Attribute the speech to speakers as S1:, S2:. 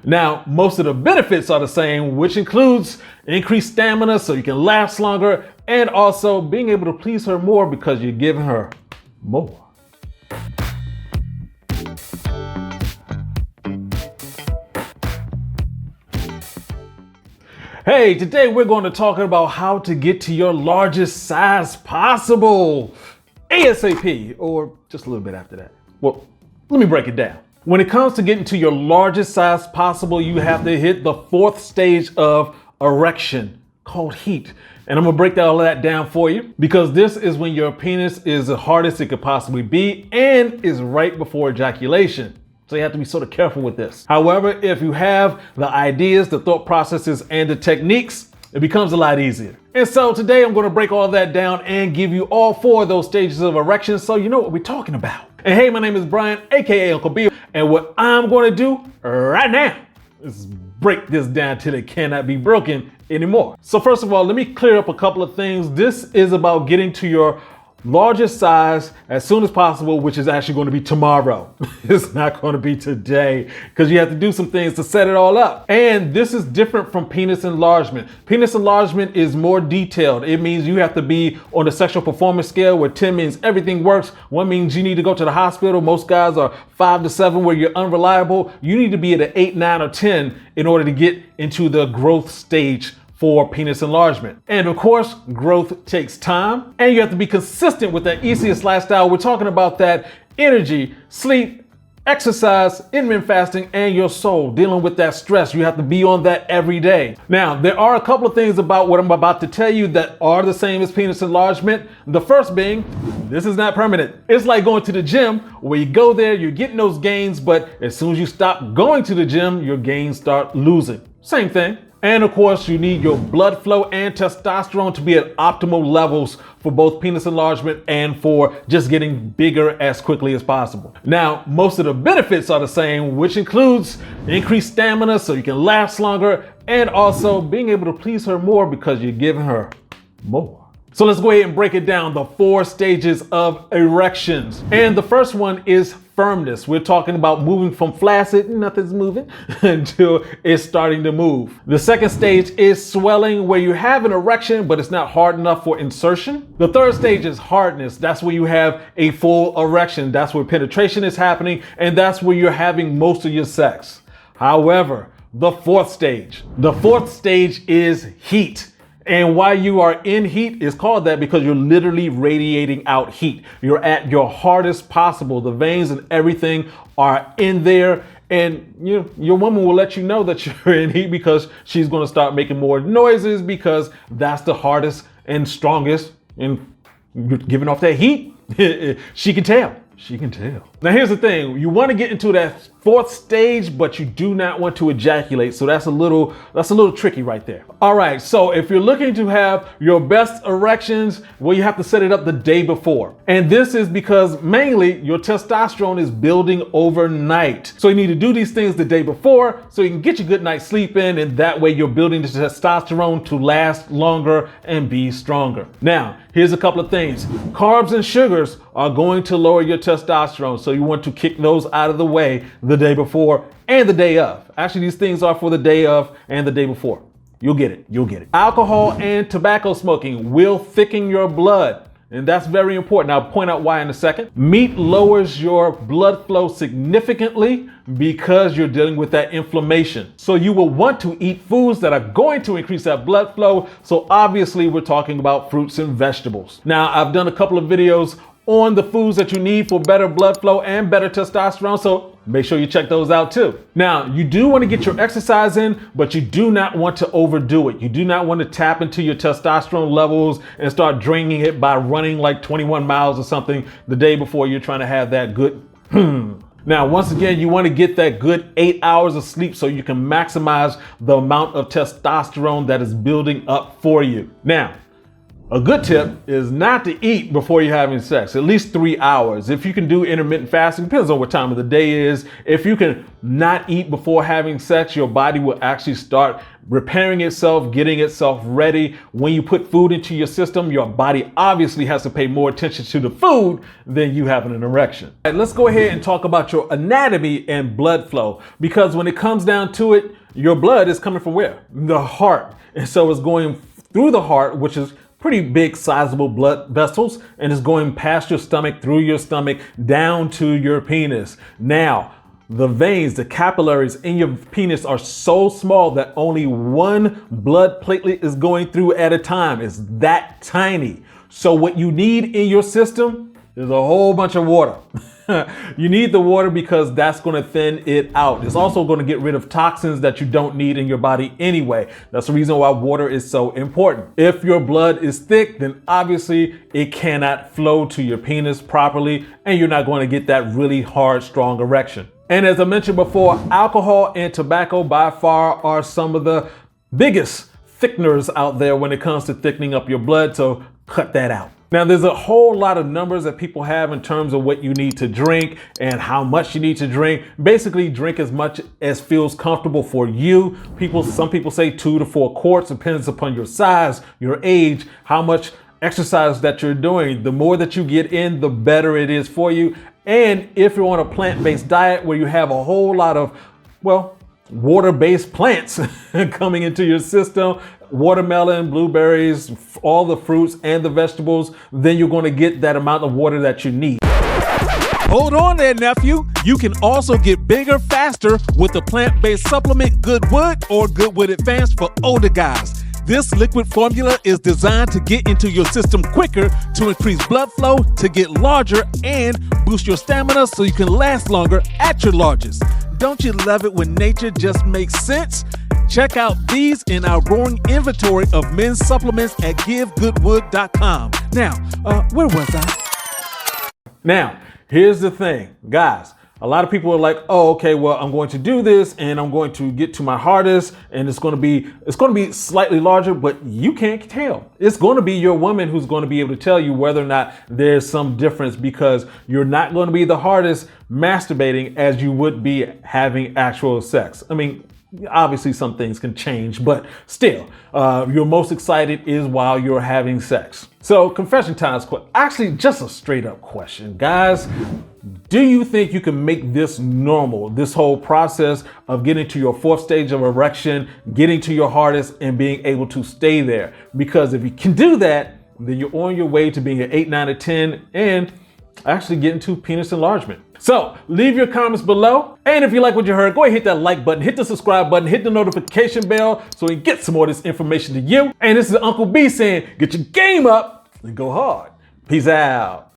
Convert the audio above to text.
S1: Now, most of the benefits are the same, which includes increased stamina so you can last longer, and also being able to please her more because you're giving her more. Hey, today we're going to talk about how to get to your largest size possible ASAP, or just a little bit after that. Well, let me break it down. When it comes to getting to your largest size possible, you have to hit the 4th stage of erection, called heat. And I'm gonna break all of that down for you, because this is when your penis is the hardest it could possibly be and is right before ejaculation. So you have to be sort of careful with this. However, if you have the ideas, the thought processes, and the techniques, it becomes a lot easier. And so today I'm going to break all that down and give you all 4 of those stages of erection so you know what we're talking about. And hey, my name is Brian, aka Uncle B, and what I'm going to do right now is break this down till it cannot be broken anymore. So first of all, let me clear up a couple of things. This is about getting to your largest size as soon as possible, which is actually going to be tomorrow. It's not going to be today, because you have to do some things to set it all up. And this is different from penis enlargement. Penis enlargement is more detailed. It means you have to be on the sexual performance scale, where 10 means everything works. 1 means you need to go to the hospital. Most guys are 5 to 7 where you're unreliable. You need to be at an 8, 9, or 10 in order to get into the growth stage for penis enlargement. And of course, growth takes time, and you have to be consistent with that easiest lifestyle. We're talking about that energy, sleep, exercise, intermittent fasting, and your soul, dealing with that stress. You have to be on that every day. Now, there are a couple of things about what I'm about to tell you that are the same as penis enlargement. The first being, this is not permanent. It's like going to the gym, where you go there, you're getting those gains, but as soon as you stop going to the gym, your gains start losing. Same thing. And of course, you need your blood flow and testosterone to be at optimal levels for both penis enlargement and for just getting bigger as quickly as possible. Now, most of the benefits are the same, which includes increased stamina so you can last longer, and also being able to please her more because you're giving her more. So let's go ahead and break it down, the 4 stages of erections. And the first one is firmness. We're talking about moving from flaccid, nothing's moving, until it's starting to move. The second stage is swelling, where you have an erection, but it's not hard enough for insertion. The third stage is hardness. That's where you have a full erection. That's where penetration is happening, and that's where you're having most of your sex. However, the 4th stage is heat. And why you are in heat is called that because you're literally radiating out heat. You're at your hardest possible. The veins and everything are in there. And your woman will let you know that you're in heat, because she's going to start making more noises, because that's the hardest and strongest. And you're giving off that heat. She can tell. Now here's the thing. You want to get into that 4th stage, but you do not want to ejaculate. So that's a little tricky right there. All right. So if you're looking to have your best erections, well, you have to set it up the day before. And this is because mainly your testosterone is building overnight. So you need to do these things the day before so you can get your good night's sleep in. And that way you're building the testosterone to last longer and be stronger. Now, here's a couple of things. Carbs and sugars are going to lower your testosterone. So you want to kick those out of the way the day before and the day of. Actually, these things are for the day of and the day before. You'll get it. Alcohol and tobacco smoking will thicken your blood, and that's very important. I'll point out why in a second. Meat lowers your blood flow significantly because you're dealing with that inflammation. So you will want to eat foods that are going to increase that blood flow. So obviously we're talking about fruits and vegetables. Now, I've done a couple of videos on the foods that you need for better blood flow and better testosterone, so make sure you check those out too. Now, you do want to get your exercise in, but you do not want to overdo it. You do not want to tap into your testosterone levels and start draining it by running like 21 miles or something the day before you're trying to have that good Now, once again, you want to get that good 8 hours of sleep so you can maximize the amount of testosterone that is building up for you. Now, A good tip is not to eat before you're having sex, at least 3 hours. If you can do intermittent fasting, depends on what time of the day is. If you can not eat before having sex, your body will actually start repairing itself, getting itself ready. When you put food into your system, your body obviously has to pay more attention to the food than you having an erection. All right, let's go ahead and talk about your anatomy and blood flow, because when it comes down to it, your blood is coming from where? The heart. And so it's going through the heart, which is pretty big, sizable blood vessels, and it's going past your stomach, through your stomach, down to your penis. Now, the veins, the capillaries in your penis are so small that only one blood platelet is going through at a time. It's that tiny. So what you need in your system is a whole bunch of water. You need the water because that's going to thin it out. It's also going to get rid of toxins that you don't need in your body anyway. That's the reason why water is so important. If your blood is thick, then obviously it cannot flow to your penis properly, and you're not going to get that really hard, strong erection. And as I mentioned before, alcohol and tobacco by far are some of the biggest thickeners out there when it comes to thickening up your blood, so cut that out. Now, there's a whole lot of numbers that people have in terms of what you need to drink and how much you need to drink. Basically, drink as much as feels comfortable for you. Some people say 2 to 4 quarts, depends upon your size, your age, how much exercise that you're doing. The more that you get in, the better it is for you. And if you're on a plant-based diet where you have a whole lot of, well, water-based plants coming into your system, watermelon, blueberries, all the fruits and the vegetables, then you're going to get that amount of water that you need.
S2: Hold on there, nephew. You can also get bigger faster with the plant-based supplement GoodWood or GoodWood Advanced for older guys. This liquid formula is designed to get into your system quicker to increase blood flow, to get larger, and boost your stamina so you can last longer at your largest. Don't you love it when nature just makes sense? Check out these in our growing inventory of men's supplements at givegoodwood.com. Now, where was I?
S1: Now, here's the thing, guys. A lot of people are like, oh, okay, well, I'm going to do this and I'm going to get to my hardest and it's going to be slightly larger, but you can't tell. It's going to be your woman who's going to be able to tell you whether or not there's some difference, because you're not going to be the hardest masturbating as you would be having actual sex. I mean, obviously some things can change, but still, you're most excited is while you're having sex. So confession time is actually just a straight up question, guys. Do you think you can make this normal, this whole process of getting to your 4th stage of erection, getting to your hardest and being able to stay there? Because if you can do that, then you're on your way to being an 8, 9, or 10 and actually getting to penis enlargement. So leave your comments below. And if you like what you heard, go ahead and hit that like button, hit the subscribe button, hit the notification bell so we can get some more of this information to you. And this is Uncle B saying, get your game up and go hard. Peace out.